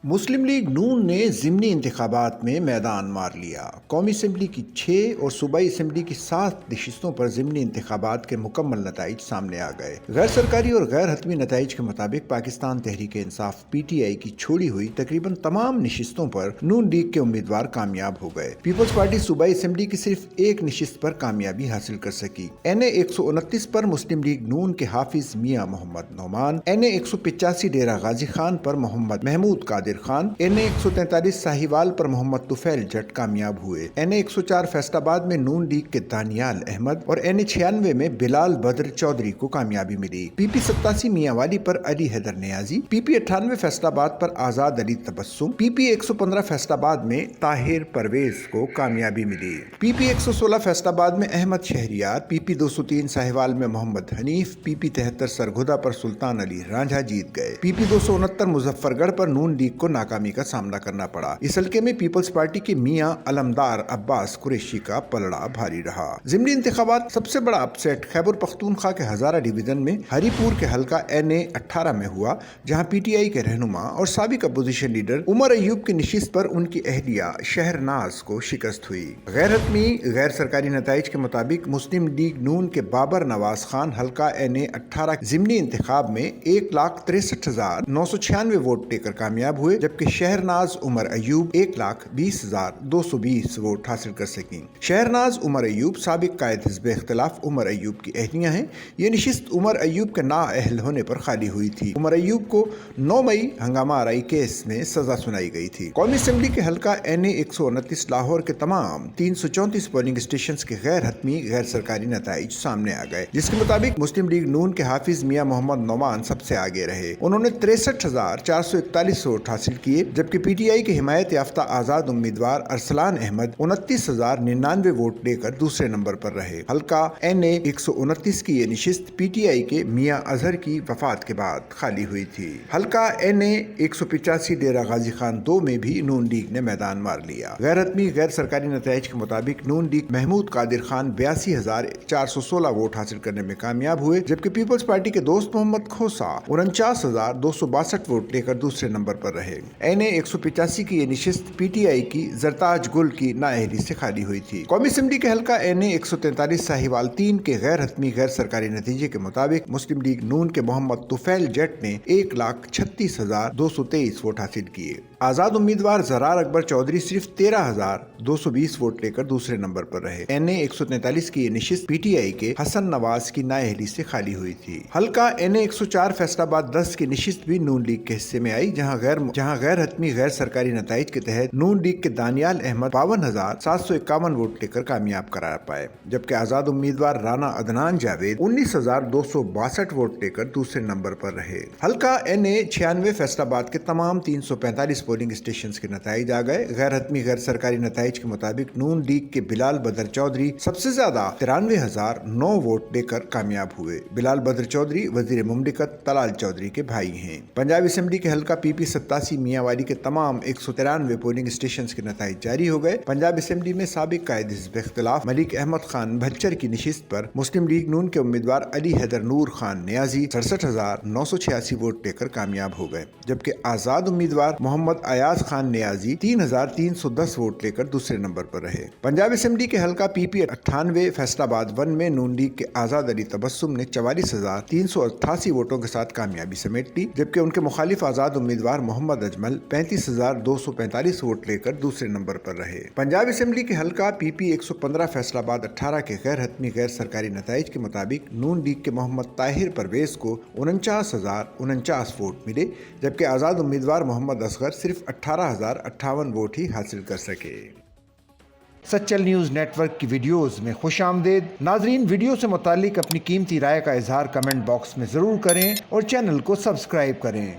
مسلم league نون نے ضمنی انتخابات میں میدان مار لیا۔ قومی اسمبلی کی 6 اور صوبائی اسمبلی کی 7 نشستوں پر ضمنی انتخابات کے مکمل نتائج سامنے آ گئے۔ غیر سرکاری اور غیر حتمی نتائج کے مطابق Pakistan Tehreek Insaf P T I کی چھوڑی ہوئی تقریباً تمام نشستوں پر نون لیگ کے امیدوار کامیاب ہو گئے۔ پیپلز پارٹی صوبائی اسمبلی کی صرف ایک نشست پر کامیابی حاصل کر سکی۔ این اے 129 پر مسلم لیگ نون کے حافظ میاں محمد نعمان، این اے 185 ڈیرہ غازی خان پر محمد محمود قادر خان، این اے 143 ساہیوال پر محمد طفیل جٹ کامیاب ہوئے۔ این اے 104 فیصل آباد میں نون لیگ کے دانیال احمد اور این اے 96 میں بلال بدر چودھری کو کامیابی ملی۔ پی پی 87 میاں والی پر علی حیدر نیازی، پی پی 98 فیصل آباد پر آزاد علی تبسم، پی پی 115 فیصل آباد میں طاہر پرویز کو کامیابی ملی۔ پی پی 116 فیصل آباد میں احمد شہریار، پی پی 203 ساہیوال میں محمد حنیف، پی پی 73 سرگودھا پر سلطان علی رانجھا جیت گئے۔ پی پی 269 مظفر گڑھ پر نون لیگ کو ناکامی کا سامنا کرنا پڑا۔ اس حلقے میں پیپلز پارٹی کے میاں علمدار عباس قریشی کا پلڑا بھاری رہا۔ ضمنی انتخابات سب سے بڑا اپسیٹ خیبر پختونخوا کے ہزارہ ڈویژن میں ہری پور کے حلقہ این اے 18 میں ہوا، جہاں پی ٹی آئی کے رہنما اور سابق اپوزیشن لیڈر عمر ایوب کی نشست پر ان کی اہلیہ شہرناز کو شکست ہوئی۔ غیر حتمی غیر سرکاری نتائج کے مطابق مسلم لیگ نون کے بابر نواز خان حلقہ این اے 18 ضمنی انتخاب میں 1,63,996 ووٹ لے کر کامیاب ہوئے، جبکہ شہرناز عمر ایوب 1,20,220 ووٹ حاصل کر سکیں۔ شہرناز عمر ایوب سابق قائد حزب اختلاف عمر ایوب کی اہلیہ ہیں۔ یہ نشست عمر ایوب کے نااہل ہونے پر خالی ہوئی تھی۔ عمر ایوب کو 9 مئی ہنگامہ آرائی کیس میں سزا سنائی گئی تھی۔ قومی اسمبلی کے حلقہ این اے 129 لاہور کے تمام 334 پولنگ اسٹیشنز کے غیر حتمی غیر سرکاری نتائج سامنے آ گئے، جس کے مطابق مسلم لیگ نون کے حافظ میاں محمد نعمان سب سے آگے رہے۔ انہوں نے 63,441 ووٹ حاصل کیے، جبکہ پی ٹی آئی کے حمایت یافتہ آزاد امیدوار ارسلان احمد 29,099 ووٹ لے کر دوسرے نمبر پر رہے۔ حلقہ این اے 129 کی یہ نشست پی ٹی آئی کے میاں اظہر کی وفات کے بعد خالی ہوئی تھی۔ حلقہ این اے 185 ڈیرہ غازی خان 2 میں بھی نون لیگ نے میدان مار لیا۔ غیر حتمی غیر سرکاری نتائج کے مطابق نون لیگ محمود قادر خان 82,416 ووٹ حاصل کرنے میں کامیاب ہوئے، جبکہ پیپلز پارٹی کے دوست محمد کھوسا 49,262 ووٹ لے کر دوسرے نمبر پر رہے۔ این اے 185 کی یہ نشست پی ٹی آئی کی زرتاج گل کی نااہلی سے خالی ہوئی تھی۔ قومی اسمبلی کے حلقہ این اے 143 ساہیوال 3 کے غیر حتمی غیر سرکاری نتیجے کے مطابق مسلم لیگ نون کے محمد طفیل جٹ نے 1,36,223 ووٹ حاصل کیے۔ آزاد امیدوار زرار اکبر چودھری صرف 13,220 ووٹ لے کر دوسرے نمبر پر رہے۔ این اے 143 کی یہ نشست پی ٹی آئی کے حسن نواز کی نااہلی سے خالی ہوئی تھی۔ حلقہ این اے 104 فیصل آباد 10 کی نشست بھی نون لیگ کے حصے میں آئی، جہاں غیر حتمی غیر سرکاری نتائج کے تحت نون لیگ کے دانیال احمد 52,751 ووٹ لے کر کامیاب قرار پائے، جبکہ آزاد امیدوار رانا عدنان جاوید 19,262 ووٹ لے کر دوسرے نمبر پر رہے۔ حلقہ این اے 96 فیصل آباد کے تمام 345 پولنگ اسٹیشنز کے نتائج آ گئے۔ غیر حتمی غیر سرکاری نتائج کے مطابق نون لیگ کے بلال بدر چودھری سب سے زیادہ 93,009 ووٹ لے کر کامیاب ہوئے۔ بلال بدر چودھری وزیر مملکت طلال چودھری کے بھائی ہیں۔ پنجاب اسمبلی کے حلقہ پی پی 87 میاں والی کے تمام 193 پولنگ اسٹیشنز کے نتائج جاری ہو گئے۔ پنجاب اسمبلی میں سابق قائد حزب اختلاف ملک احمد خان بھچر کی نشست پر مسلم لیگ نون کے امیدوار علی حیدر نور خان نیازی 67,986 ووٹ لے کر کامیاب ہو گئے، جبکہ آزاد امیدوار محمد ایاز خان نیازی 3,310 ووٹ لے کر دوسرے نمبر پر رہے۔ پنجاب اسمبلی کے حلقہ پی پی 98 فیصل آباد 1 میں نون لیگ کے آزاد علی تبسم نے 44,388 ووٹوں کے ساتھ کامیابی سمیٹ لی، جبکہ ان کے مخالف آزاد امیدوار محمد اجمل 35,245 ووٹ لے کر دوسرے نمبر پر رہے۔ پنجاب اسمبلی کے حلقہ پی پی 115 فیصل آباد 18 کے غیر حتمی غیر سرکاری نتائج کے مطابق نون لیگ کے محمد طاہر پرویز کو 49,049 ووٹ ملے، جبکہ آزاد امیدوار محمد اصغر صرف 18,058 ووٹ ہی حاصل کر سکے۔ سچل نیوز نیٹ ورک کی ویڈیوز میں خوش آمدید۔ ناظرین، ویڈیو سے متعلق اپنی قیمتی رائے کا اظہار کمنٹ باکس میں ضرور کریں اور چینل کو سبسکرائب کریں۔